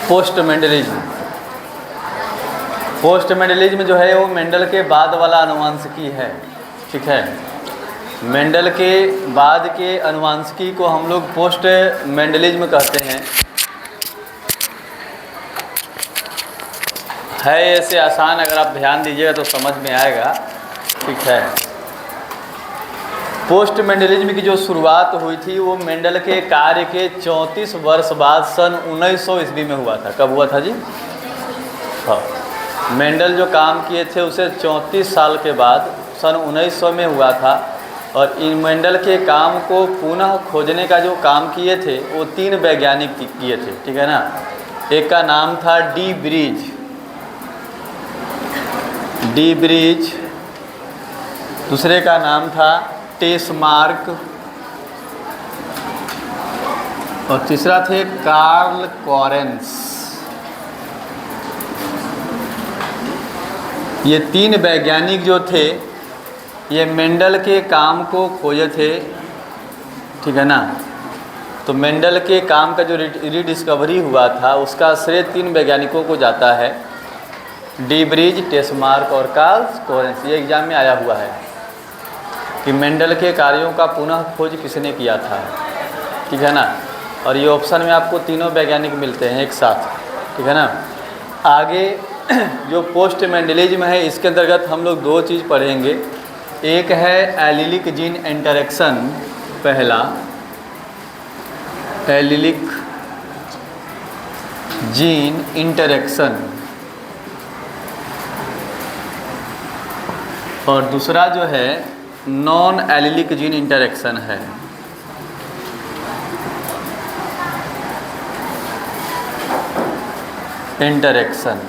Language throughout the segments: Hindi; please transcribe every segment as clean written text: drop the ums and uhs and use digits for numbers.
Post Mendelism. पोस्ट मेंडलिज्म जो है वो मेंडल के बाद वाला अनुवांशिकी है, ठीक है। मेंडल के बाद के अनुवांशिकी को हम लोग पोस्ट मेंडलिज्म कहते हैं। है ऐसे आसान, अगर आप ध्यान दीजिएगा तो समझ में आएगा, ठीक है। पोस्ट मेंडलिज्म की जो शुरुआत हुई थी वो मेंडल के कार्य के 34 वर्ष बाद सन 1900 ईस्वी में हुआ था। कब हुआ था जी? हाँ, मेंडल जो काम किए थे उसे 34 साल के बाद सन 1900 में हुआ था। और इन मेंडल के काम को पुनः खोजने का जो काम किए थे वो 3 वैज्ञानिक किए थे, ठीक है ना। एक का नाम था डी ब्रिज, दूसरे का नाम था टेस्मार्क और तीसरा थे कार्ल कॉरेंस। ये 3 वैज्ञानिक जो थे ये मेंडल के काम को खोजे थे, ठीक है ना। तो मेंडल के काम का जो रीडिस्कवरी हुआ था उसका श्रेय 3 वैज्ञानिकों को जाता है, डी ब्रिज, टेस्मार्क और कार्ल कॉरेंस। ये एग्जाम में आया हुआ है कि मेंडल के कार्यों का पुनः खोज किसने किया था, ठीक है ना। और ये ऑप्शन में आपको तीनों वैज्ञानिक मिलते हैं एक साथ, ठीक है ना। आगे जो पोस्ट मेंडलिज्म है इसके अंतर्गत हम लोग 2 चीज़ पढ़ेंगे। एक है एलिलिक जीन इंटरेक्शन, पहला एलिलिक जीन इंटरेक्शन, और दूसरा जो है नॉन एलिलिक जीन इंटरेक्शन है। इंटरेक्शन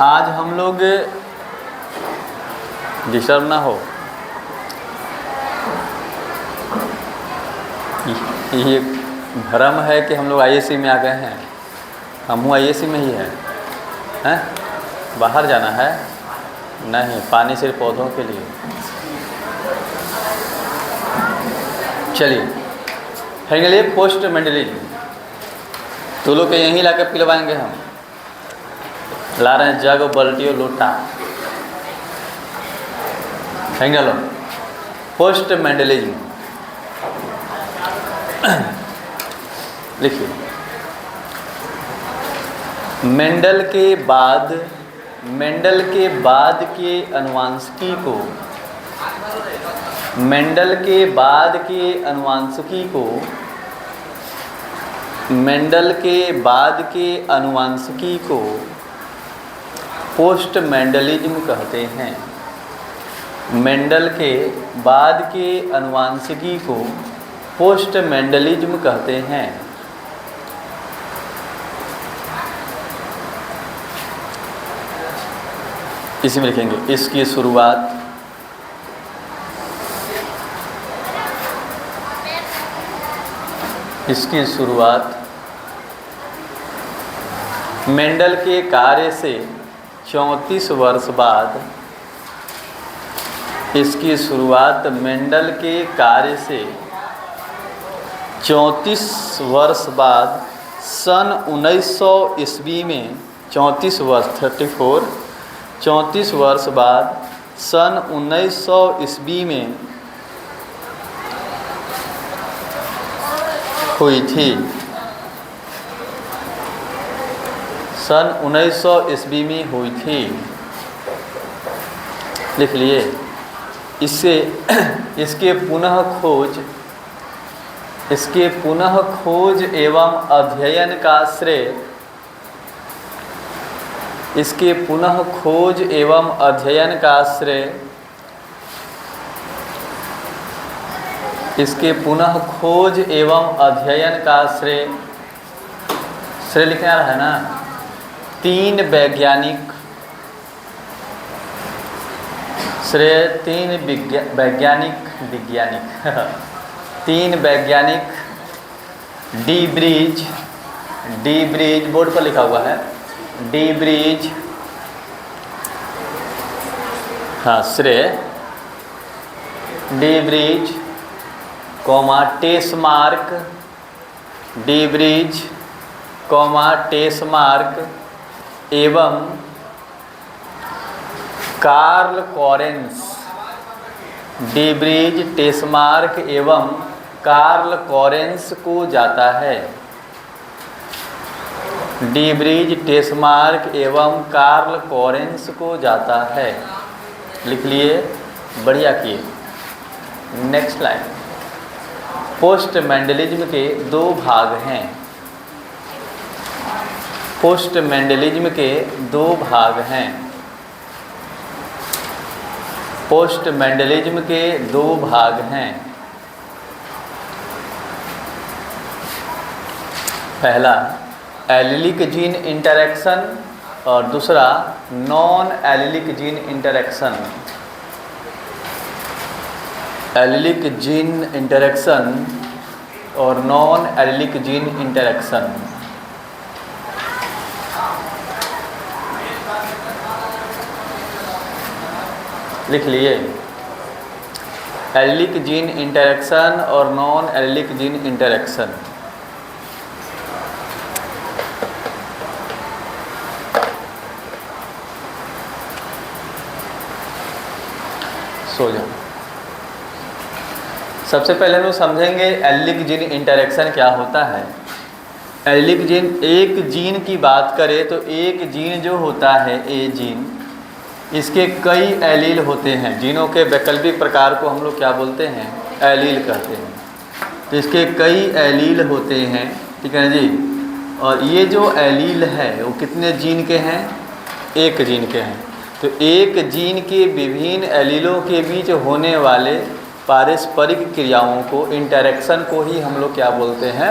आज हम लोग, डिस्टर्ब ना हो, ये भ्रम है कि हम लोग आईएससी में आ गए हैं। हम आईएससी में ही हैं, बाहर जाना है नहीं, पानी सिर्फ पौधों के लिए। चलिए, फाइनली पोस्ट मेंडलिज्म तो लोग के यहीं लाकर पिलवाएंगे हम। ला रहे हैं जग, बाल्टी और लोटा। फाइनल पोस्ट मेंडलिज्म लिखिए। मेंडल के बाद के अनुवांशिकी को मेंडल के बाद के अनुवांशिकी को पोस्ट मेंडलिज्म कहते हैं। मेंडल के बाद के अनुवांशिकी को पोस्ट मेंडलिज्म कहते हैं। इसी में लिखेंगे इसकी शुरुआत मेंडल के कार्य से 34 वर्ष बाद, इसकी शुरुआत मेंडल के कार्य से 34 वर्ष बाद सन 1900 ईस्वी में, 34 वर्ष बाद सन 1900 ईस्वी में हुई थी। सन 1900 ईस्वी में हुई थी, लिख लिए। इसके पुनः खोज एवं अध्ययन का श्रेय लिखना रहा है ना। 3 वैज्ञानिक, डी ब्रिज बोर्ड पर लिखा हुआ है, डी ब्रिज, हाँ श्रेय, de Vries, Tschermak, de Vries comma Tschermak एवं कार्ल कॉरेंस। डीब्रीज टेस्मार्क एवं कार्ल कॉरेंस को जाता है। डीब्रीज टेस्मार्क एवं कार्ल कॉरेंस को जाता है। लिख लिए, बढ़िया किए। Next line. पोस्ट मेंडलिज्म के दो भाग हैं। पोस्ट मेंडलिज्म के दो भाग हैं। पोस्ट मेंडलिज्म के दो भाग हैं। पहला एलिलिक जीन इंटरैक्शन और दूसरा non allylic gene interaction. Allylic gene interaction और नॉन एलिलिक जीन इंटरैक्शन। लिख लिए, एलिलिक जीन इंटरैक्शन और नॉन एलिलिक जीन इंटरैक्शन। सो जाओ। सबसे पहले हम लोग समझेंगे एलिलिक जीन इंटरैक्शन क्या होता है। एलिलिक जीन, एक जीन की बात करें तो एक जीन जो होता है ए जीन, इसके कई एलील होते हैं। जीनों के वैकल्पिक प्रकार को हम लोग क्या बोलते हैं? एलील कहते हैं। तो इसके कई एलील होते हैं, ठीक है जी। और ये जो एलील है वो कितने जीन के हैं? एक जीन के हैं। तो एक जीन के विभिन्न एलीलों के बीच होने वाले पारस्परिक क्रियाओं को, इंटरैक्शन को ही हम लोग क्या बोलते हैं?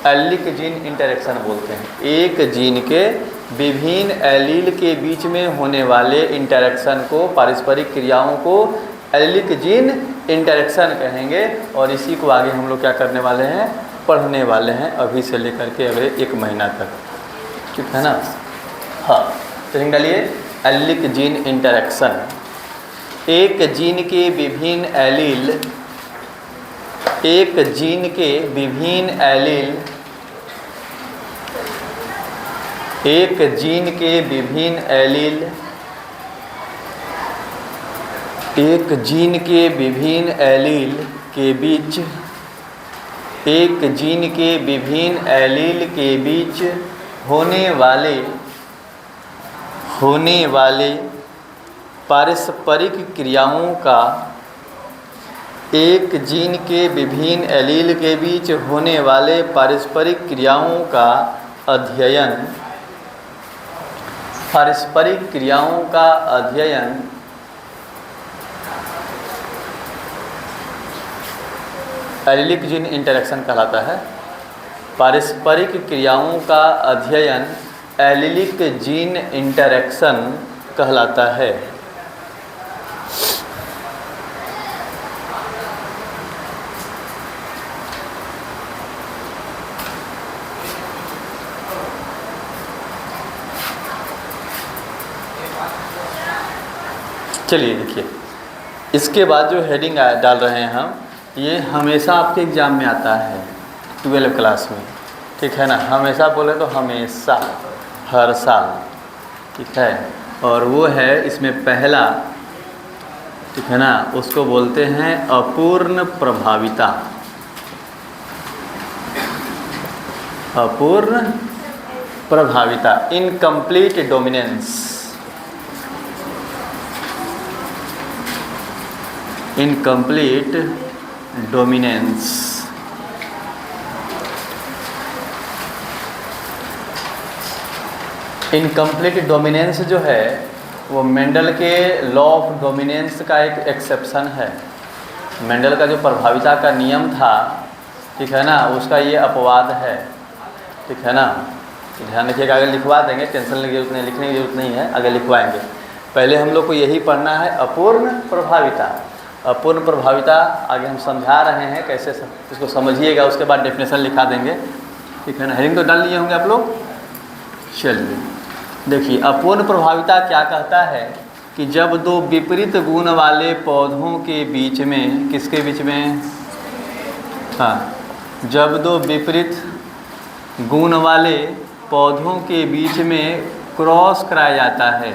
एलिलिक जीन इंटरैक्शन बोलते हैं। एक जीन के विभिन्न एलील के बीच में होने वाले इंटरैक्शन को, पारस्परिक क्रियाओं को एलिलिक जीन इंटरैक्शन कहेंगे। और इसी को आगे हम लोग क्या करने वाले हैं? पढ़ने वाले हैं, अभी से लेकर के अगले 1 महीना तक, ठीक है ना। हाँ, तो लिख डालिए एलिलिक जीन इंटरैक्शन। एक जीन के विभिन्न एलील, एक जीन के विभिन्न एलील, एक जीन के विभिन्न एलील, एक जीन के विभिन्न एलील के बीच, एक जीन के विभिन्न एलील के बीच होने वाले पारस्परिक क्रियाओं का, एक जीन के विभिन्न एलील के बीच होने वाले पारस्परिक क्रियाओं का अध्ययन, पारस्परिक क्रियाओं का अध्ययन एलिलिक जीन इंटरैक्शन कहलाता है। पारस्परिक क्रियाओं का अध्ययन एलिलिक जीन इंटरैक्शन कहलाता है। चलिए देखिए, इसके बाद जो हेडिंग डाल रहे हैं हम, ये हमेशा आपके एग्ज़ाम में आता है 12 क्लास में, ठीक है ना। हमेशा बोले तो हमेशा, हर साल, ठीक है। और वो है इसमें पहला, ठीक है ना, उसको बोलते हैं अपूर्ण प्रभाविता। अपूर्ण प्रभाविता, incomplete dominance. Incomplete dominance. Incomplete dominance जो है वो मेंडल के लॉ ऑफ डोमिनेंस का एक एक्सेप्शन है। मेंडल का जो प्रभाविता का नियम था, ठीक है ना, उसका ये अपवाद है, ठीक है ना। ध्यान रखिएगा, आगे लिखवा देंगे, टेंशन लेने की जरूरत नहीं, लिखने की जरूरत नहीं है, आगे लिखवाएंगे। पहले हम लोग को यही पढ़ना है, अपूर्ण प्रभाविता। अपूर्ण प्रभाविता आगे हम समझा रहे हैं कैसे, इसको समझिएगा, उसके बाद डेफिनेशन लिखा देंगे, ठीक है ना। हेडिंग तो डाल लिए होंगे आप लोग। चलिए देखिए, अपूर्ण प्रभाविता क्या कहता है कि जब दो विपरीत गुण वाले पौधों के बीच में, किसके बीच में? हाँ, जब दो विपरीत गुण वाले पौधों के बीच में क्रॉस कराया जाता है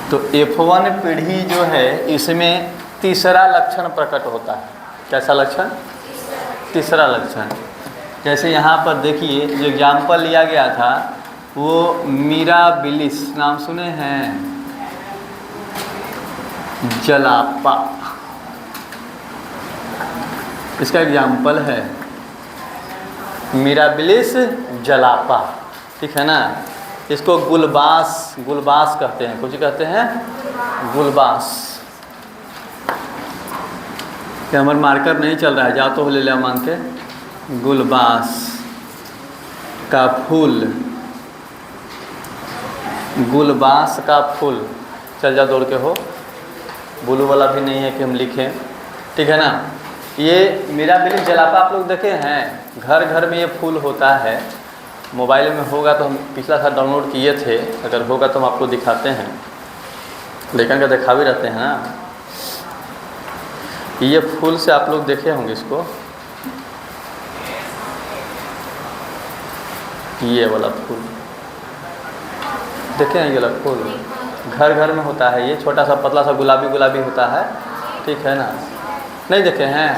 तो F1 पीढ़ी जो है इसमें तीसरा लक्षण प्रकट होता है। कैसा लक्षण? तीसरा लक्षण। जैसे यहाँ पर देखिए जो एग्जाम्पल लिया गया था वो मिराबिलिस, नाम सुने हैं? जलापा, इसका एग्जाम्पल है मिराबिलिस जलापा, ठीक है ना। इसको गुलबास, गुलबास कहते हैं। कुछ कहते हैं गुलबास। क्या हमारा मार्कर नहीं चल रहा है? जाओ तो ले लिया मान के। गुलबास का फूल, गुलबास का फूल। चल जाओ दौड़ के हो, ब्लू वाला भी नहीं है कि हम लिखें, ठीक है ना। ये मिराबिलिस जलापा आप लोग देखे हैं, घर घर में ये फूल होता है। मोबाइल में होगा तो हम पिछला साल डाउनलोड किए थे, अगर होगा तो हम आपको दिखाते हैं। लेकिन का देखा भी रहते हैं ना। ये फूल से आप लोग देखे होंगे इसको, ये वाला फूल देखे हैं? ये वाला फूल घर घर में होता है। ये छोटा सा पतला सा गुलाबी गुलाबी होता है, ठीक है ना। नहीं देखे हैं?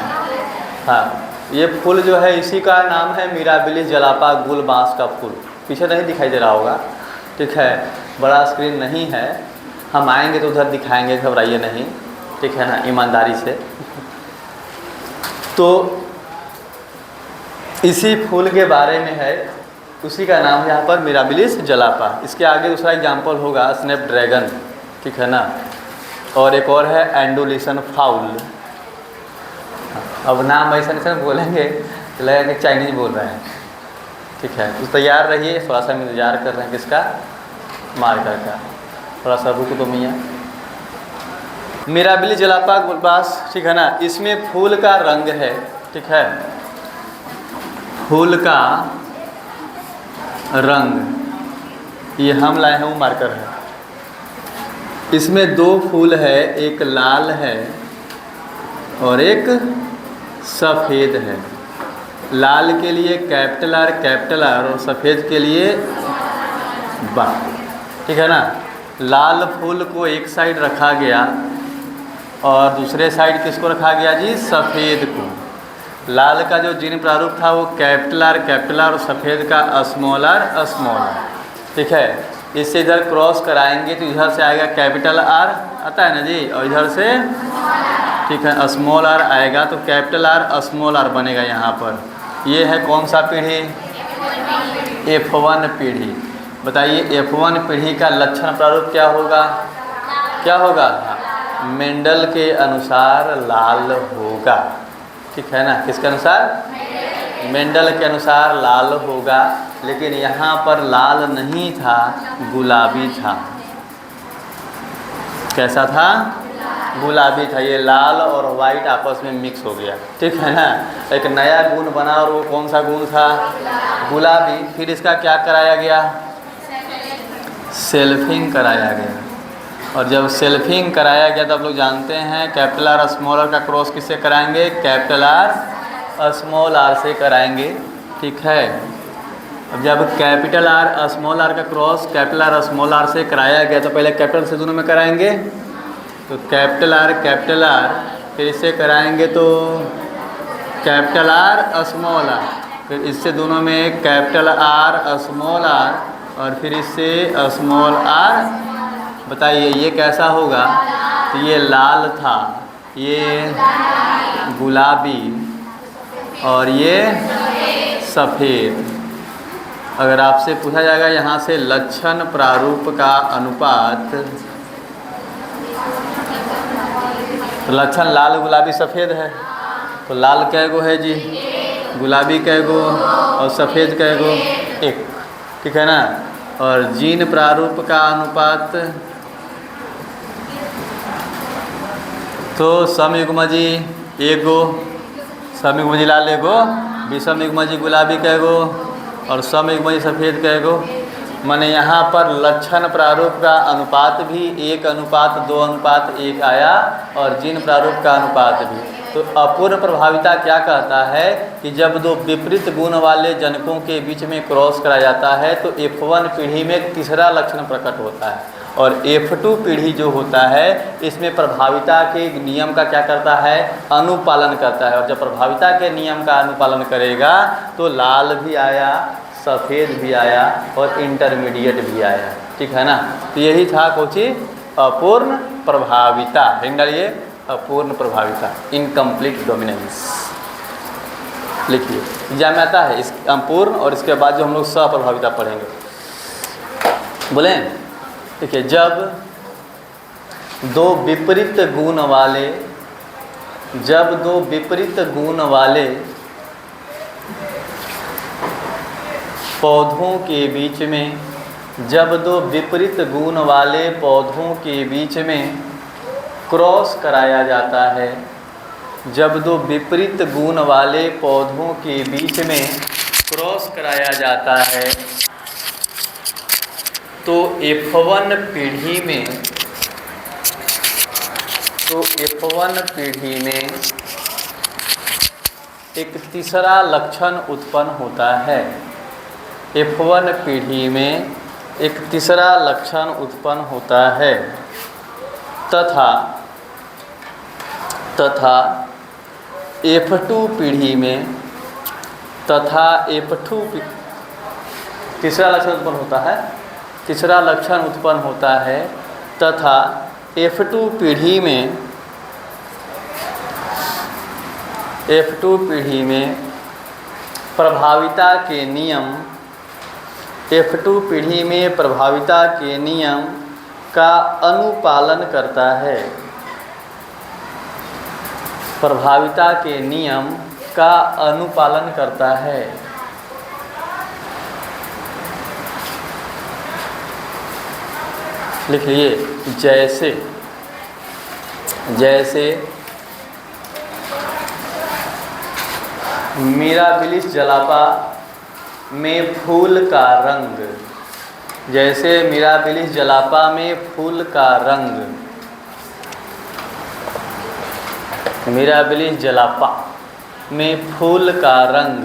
हाँ, ये फूल जो है इसी का नाम है मिराबिलिस जलापा, गुलबास का फूल। पीछे नहीं दिखाई दे रहा होगा, ठीक है, बड़ा स्क्रीन नहीं है। हम आएंगे तो उधर दिखाएंगे, घबराइए नहीं, ठीक है ना, ईमानदारी से। तो इसी फूल के बारे में है, उसी का नाम है यहाँ पर मिराबिलिस जलापा। इसके आगे दूसरा एग्जाम्पल होगा स्नैपड्रैगन, ठीक है ना। और एक और है एंडुलेशन फाउल। अब नाम ऐसा ऐसा बोलेंगे तो लगेगा कि चाइनीज बोल रहे हैं, ठीक है। तो तैयार रहिए, थोड़ा सा हम इंतजार कर रहे हैं किसका? मार्कर का। थोड़ा सा रुको तो मियाँ। मिराबिलिस जलापा गुलबास, ठीक है ना। इसमें फूल का रंग है, ठीक है, फूल का रंग ये हम लाए हैं, वो मार्कर है। इसमें दो फूल है, एक लाल है और एक सफ़ेद है। लाल के लिए कैपिटल आर और सफ़ेद के लिए बा, ठीक है ना। लाल फूल को एक साइड रखा गया और दूसरे साइड किसको रखा गया जी? सफ़ेद को। लाल का जो जीन प्रारूप था वो कैपिटल आर और सफ़ेद का स्मॉल आर, ठीक है। इससे इधर क्रॉस कराएंगे तो इधर से आएगा कैपिटल आर, आता है ना जी, और इधर से, ठीक है, स्मॉल आर आएगा तो कैपिटल आर स्मॉल आर बनेगा यहाँ पर। ये है कौन सा पीढ़ी? F1 पीढ़ी। बताइए F1 पीढ़ी का लक्षण प्रारूप क्या होगा? क्या होगा? मेंडल के अनुसार लाल होगा, ठीक है ना। किसके अनुसार? मेंडल के अनुसार लाल होगा। लेकिन यहाँ पर लाल नहीं था, गुलाबी था। कैसा था? गुलाबी था। ये लाल और वाइट आपस में मिक्स हो गया, ठीक है ना। एक नया गुण बना और वो कौन सा गुण था? गुलाबी। फिर इसका क्या कराया गया? सेल्फिंग कराया गया। और जब सेल्फिंग कराया गया तो आप लोग जानते हैं कैपिटल आर स्मॉल आर का क्रॉस किससे कराएंगे? कैपिटल आर स्मॉल आर से कराएंगे, ठीक है। अब जब कैपिटल आर स्मॉल आर का cross capital R small R से कराया गया तो पहले कैपिटल से दोनों में कराएंगे तो कैपिटल आर, फिर इससे कराएंगे तो कैपिटल आर स्मॉल आर, फिर इससे दोनों में कैपिटल आर स्मॉल आर और फिर इससे स्मॉल आर। बताइए ये कैसा होगा? तो ये लाल था, ये गुलाबी और ये सफ़ेद। अगर आपसे पूछा जाएगा यहाँ से लक्षण प्रारूप का अनुपात, तो लक्षण लाल गुलाबी सफ़ेद है, तो लाल कै गो है जी? गुलाबी कै गो और सफ़ेद कै गो? एक, ठीक है ना। और जीन प्रारूप का अनुपात तो समयुग्मजी एगो, समयुग्मजी लाल एगो, विषम युग्मजी गुलाबी कैगो और समयुग्मजी सफ़ेद कैगो? माने यहाँ पर लक्षण प्रारूप का अनुपात भी 1:2:1 आया और जीन प्रारूप का अनुपात भी। तो अपूर्ण प्रभाविता क्या कहता है कि जब दो विपरीत गुण वाले जनकों के बीच में क्रॉस कराया जाता है तो F1 पीढ़ी में तीसरा लक्षण प्रकट होता है और F2 पीढ़ी जो होता है इसमें प्रभाविता के नियम का क्या करता है, अनुपालन करता है। और जब प्रभाविता के नियम का अनुपालन करेगा तो लाल भी आया, सफ़ेद भी आया और इंटरमीडिएट भी आया, ठीक है ना। तो यही था कुछ अपूर्ण प्रभाविता। डालिए अपूर्ण प्रभाविता, इनकम्प्लीट डोमिनेंस लिखिए। एग्जाम में आता है इस अपूर्ण और इसके बाद जो हम लोग सप्रभाविता पढ़ेंगे। बोले देखिए, जब दो विपरीत गुण वाले पौधों के बीच में, जब दो विपरीत गुण वाले पौधों के बीच में क्रॉस कराया जाता है, जब दो विपरीत गुण वाले पौधों के बीच में क्रॉस कराया जाता है तो F1 पीढ़ी में एक तीसरा लक्षण उत्पन्न होता है। F1 पीढ़ी में एक तीसरा लक्षण उत्पन्न होता है तथा F2 पीढ़ी में तीसरा लक्षण उत्पन्न होता है, तीसरा लक्षण उत्पन्न होता है तथा F2 पीढ़ी में प्रभाविता के नियम, F2 पीढ़ी में प्रभाविता के नियम का अनुपालन करता है, प्रभाविता के नियम का अनुपालन करता है। लिख लिए, जैसे मिराबिलिस जलापा में फूल का रंग, जैसे मिराबिलिस जलापा में फूल का रंग, मिराबिलिस जलापा में फूल का रंग,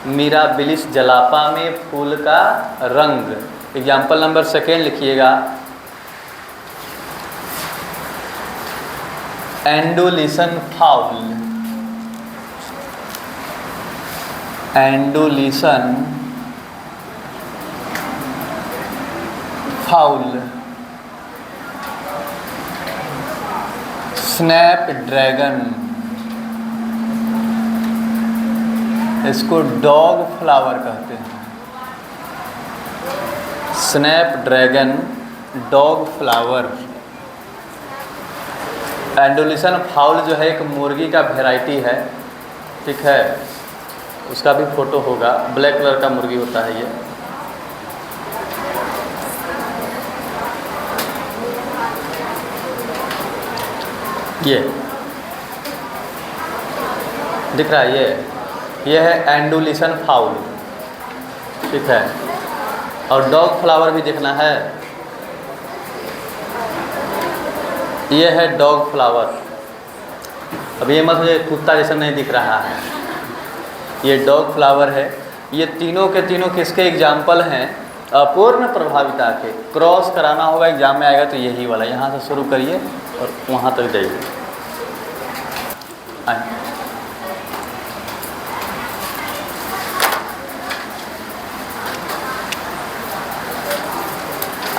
मिराबिलिस जलापा में फूल का रंग। एग्जाम्पल नंबर 2 लिखिएगा, एंडोलिसन फाउल, एंडोलिसन फाउल, स्नैपड्रैगन, इसको डॉग फ्लावर कहते हैं, स्नैपड्रैगन, डॉग फ्लावर। एंडोलिसन फाउल जो है एक मुर्गी का वैरायटी है, ठीक है, उसका भी फोटो होगा, ब्लैक कलर का मुर्गी होता है ये दिख रहा है, ये है एंडोलिसन फाउल, ठीक है। और डॉग फ्लावर भी देखना है, ये है डॉग फ्लावर। अब ये मत मुझे कुत्ता जैसा नहीं दिख रहा है, ये डॉग फ्लावर है। ये तीनों के तीनों किसके एग्जाम्पल हैं, अपूर्ण प्रभाविता के। क्रॉस कराना होगा, एग्जाम में आएगा तो यही वाला, यहाँ से शुरू करिए और वहाँ तक जाइए।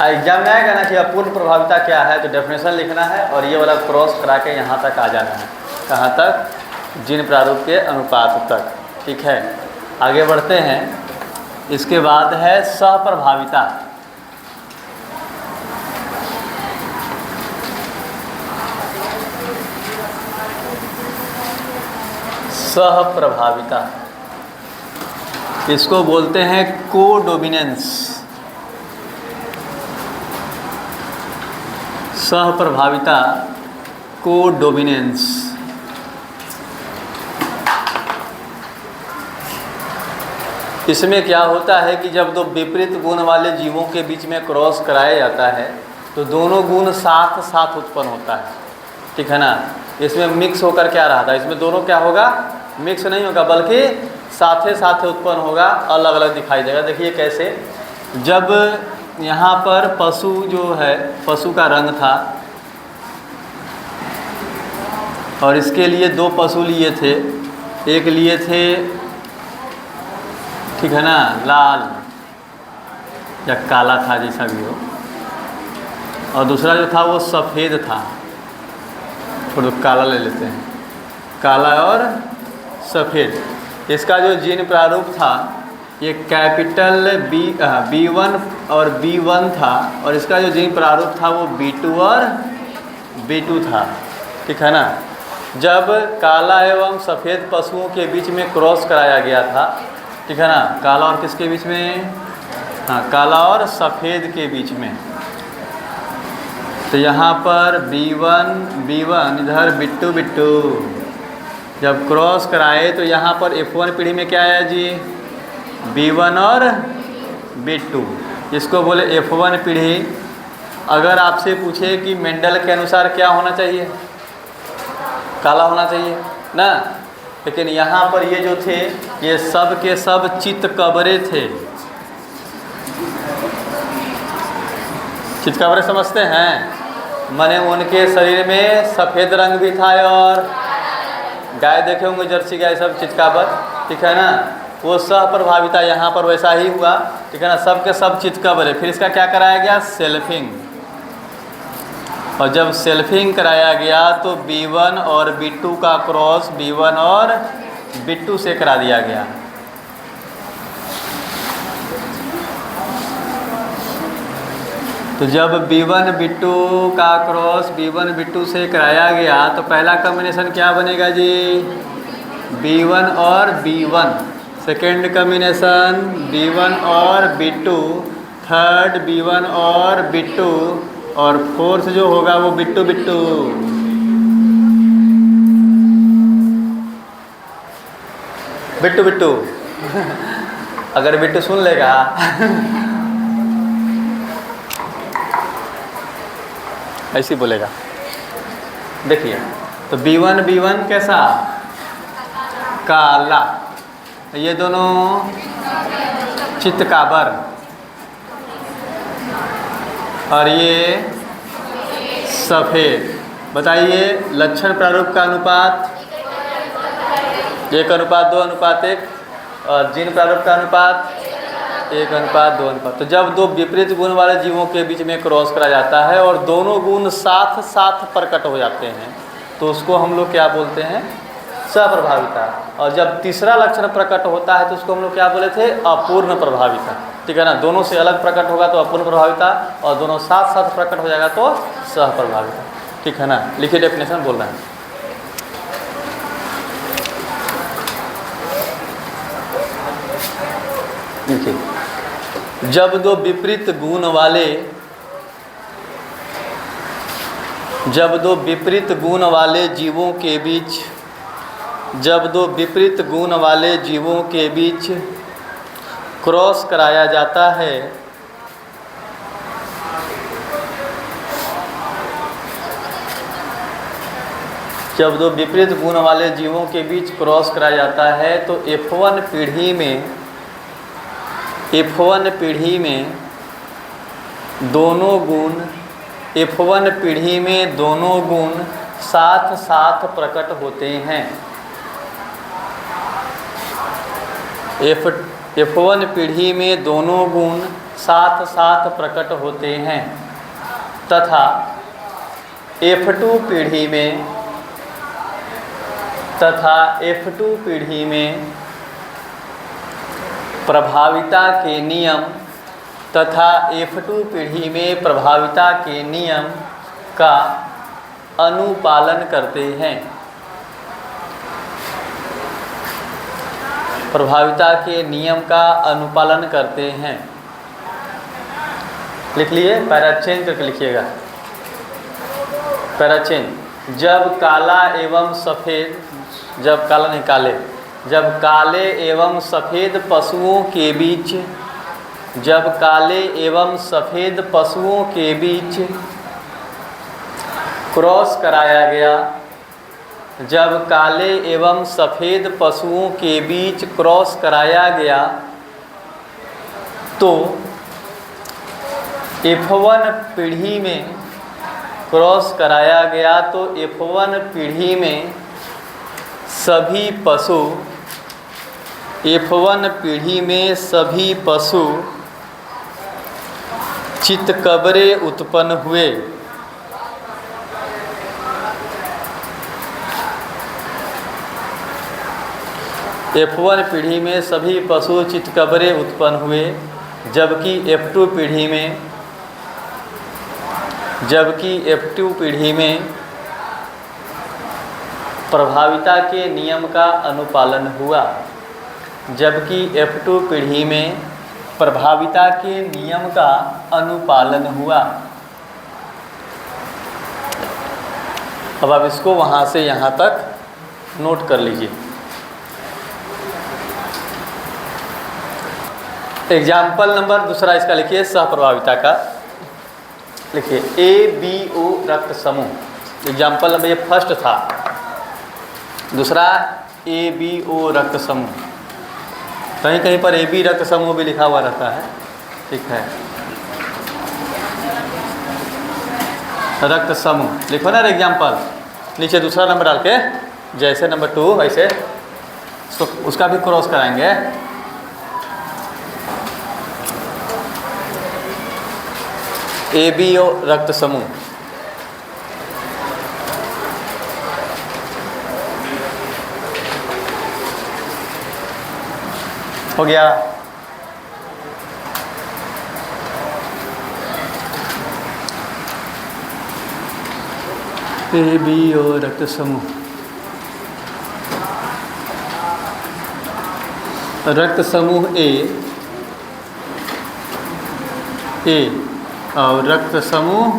एग्जाम में आएगा ना कि अपूर्ण प्रभाविता क्या है, तो डेफिनेशन लिखना है और ये वाला क्रॉस करा के यहाँ तक आ जाना है। कहाँ तक, जीन प्रारूप के अनुपात तक, ठीक है। आगे बढ़ते हैं, इसके बाद है सहप्रभाविता। सहप्रभाविता, इसको बोलते हैं कोडोमिनेंस। सहप्रभाविता, कोडोमिनेंस। इसमें क्या होता है कि जब दो विपरीत गुण वाले जीवों के बीच में क्रॉस कराया जाता है तो दोनों गुण साथ साथ उत्पन्न होता है, ठीक है ना। इसमें मिक्स होकर क्या रहा था, इसमें दोनों क्या होगा, मिक्स नहीं होगा बल्कि साथे साथे उत्पन्न होगा, अलग अलग दिखाई देगा। देखिए कैसे, जब यहाँ पर पशु जो है, पशु का रंग था और इसके लिए दो पशु लिए थे, एक लिए थे ठीक है ना लाल या काला था जैसा भी हो, और दूसरा जो था वो सफ़ेद था, थोड़ा काला ले लेते हैं, काला और सफ़ेद। इसका जो जीन प्रारूप था ये कैपिटल B1 और B1 था, और इसका जो जीन प्रारूप था वो B2 और B2 था, ठीक है ना। जब काला एवं सफ़ेद पशुओं के बीच में क्रॉस कराया गया था, ठीक है ना, काला और किसके बीच में, हाँ काला और सफ़ेद के बीच में, तो यहाँ पर B1 इधर B2 जब क्रॉस कराए तो यहाँ पर F1 पीढ़ी में क्या आया जी, B1 और B2, इसको बोले F1 पीढ़ी। अगर आपसे पूछे कि मेंडल के अनुसार क्या होना चाहिए, काला होना चाहिए ना, लेकिन यहाँ पर ये जो थे ये सब के सब चितकबरे थे। चितकबरे समझते हैं, माने उनके शरीर में सफ़ेद रंग भी था और गाय देखे होंगे, जर्सी गाय सब चितकाबर, ठीक है ना, वो सह प्रभाविता यहाँ पर वैसा ही हुआ, ठीक है ना, सब के सब चितकबरे। फिर इसका क्या कराया गया, सेल्फिंग, और जब सेल्फिंग कराया गया तो B1 और B2 का क्रॉस B1 और B2 से करा दिया गया। तो जब B1 B2 का क्रॉस B1 B2 से कराया गया तो पहला कॉम्बिनेशन क्या बनेगा जी, B1 और B1, सेकेंड कॉम्बिनेशन B1 और B2, थर्ड B1 और B2, और फोर्थ जो होगा वो B2 अगर B2 सुन लेगा ऐसे बोलेगा। देखिए तो B1 कैसा, काला, ये दोनों चितकाबर, और ये सफ़ेद। बताइए लक्षण प्रारूप का अनुपात 1:2:1, और जीन प्रारूप का अनुपात 1:2:1। तो जब दो विपरीत गुण वाले जीवों के बीच में क्रॉस करा जाता है और दोनों गुण साथ साथ प्रकट हो जाते हैं तो उसको हम लोग क्या बोलते हैं, सप्रभाविता। और जब तीसरा लक्षण प्रकट होता है तो उसको हम लोग क्या बोले थे, अपूर्ण प्रभाविता, ठीक है ना। दोनों से अलग प्रकट होगा तो अपूर्ण प्रभाविता, और दोनों साथ साथ प्रकट हो जाएगा तो सहप्रभाविता, ठीक है ना। लिखिए डेफिनेशन बोल रहे हैं। देखिए जब दो विपरीत गुण वाले जीवों के बीच, जब दो विपरीत गुण वाले जीवों के बीच क्रॉस कराया जाता है जब दो विपरीत गुण वाले जीवों के बीच क्रॉस कराया जाता है तो F1 पीढ़ी में दोनों गुण साथ साथ प्रकट होते हैं। F1 पीढ़ी में दोनों गुण साथ साथ प्रकट होते हैं तथा F2 पीढ़ी में प्रभाविता के नियम का अनुपालन करते हैं। प्रभाविता के नियम का अनुपालन करते हैं। लिख लिए, पैरा चेंज करके लिखिएगा। पैरा चेंज, जब काला एवं सफ़ेद, जब काला नहीं काले, जब काले एवं सफ़ेद पशुओं के बीच, जब काले एवं सफ़ेद पशुओं के बीच क्रॉस कराया गया, जब काले एवं सफ़ेद पशुओं के बीच क्रॉस कराया गया तो F1 पीढ़ी में क्रॉस कराया गया तो F1 पीढ़ी में सभी पशु, F1 पीढ़ी में सभी पशु चितकबरे उत्पन्न हुए। F1 पीढ़ी में सभी पशु चितकबरे उत्पन्न हुए, जबकि F2 पीढ़ी में, जबकि F2 पीढ़ी में प्रभाविता के नियम का अनुपालन हुआ, जबकि F2 पीढ़ी में प्रभाविता के नियम का अनुपालन हुआ। अब आप इसको वहाँ से यहाँ तक नोट कर लीजिए। एग्जाम्पल नंबर दूसरा इसका लिखिए, सहप्रभाविता का लिखिए ABO रक्त समूह। एग्जाम्पल नंबर ये फर्स्ट था, दूसरा ABO रक्त समूह। कहीं कहीं पर AB रक्त समूह भी लिखा हुआ रहता है, ठीक है। रक्त समूह लिखो ना एग्जाम्पल, नीचे दूसरा नंबर डाल के, जैसे नंबर 2 ऐसे उसका भी क्रॉस कराएंगे। ABO रक्त समूह, हो गया। ABO रक्त समूह, रक्त समूह A और रक्त समूह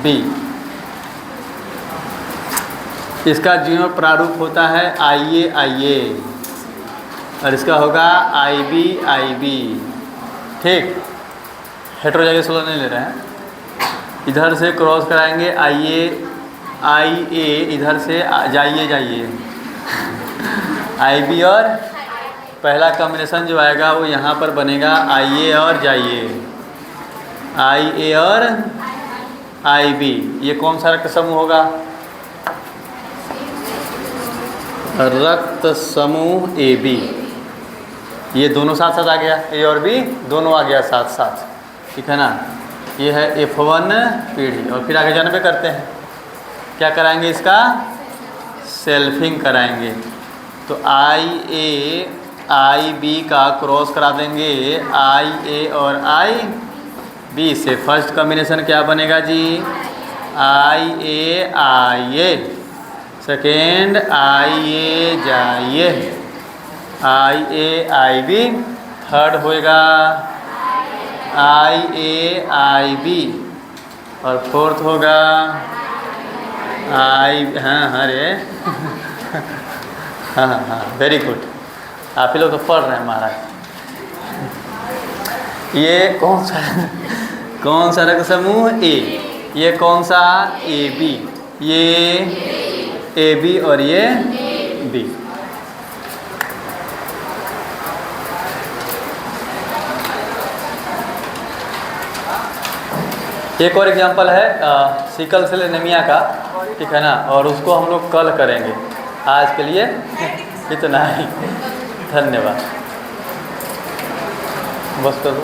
B, इसका जीवन प्रारूप होता है IA और इसका होगा IB। ठीक, हेटेरोजाइगस वाला नहीं ले रहे हैं, इधर से क्रॉस कराएंगे IA, इधर से जाइए IB और पहला कॉम्बिनेशन जो आएगा वो यहाँ पर बनेगा IA और जाइए, IA और IB। ये कौन सा रक्त समूह होगा? रक्त समूह AB। ये दोनों साथ साथ आ गया, A और B दोनों आ गया साथ साथ, ठीक है ना। ये है F1 पीढ़ी। और फिर आगे जाने पे करते हैं, क्या कराएंगे, इसका सेल्फिंग कराएंगे। तो IA IB का क्रॉस करा देंगे IA और IB से। फर्स्ट कॉम्बिनेशन क्या बनेगा जी, IA, सेकेंड IA जाइए, IB। थर्ड होएगा IB और फोर्थ होगा हाँ रे हाँ, वेरी गुड, आप ही लोग तो पढ़ रहे हैं महाराज। ये कौन सा रक्त समूह A, ये कौन सा AB, ये AB और ये B। एक और एग्जांपल है सिकल सेल एनीमिया का, ठीक है ना, और उसको हम लोग कल करेंगे। आज के लिए इतना ही, धन्यवाद। बस करो।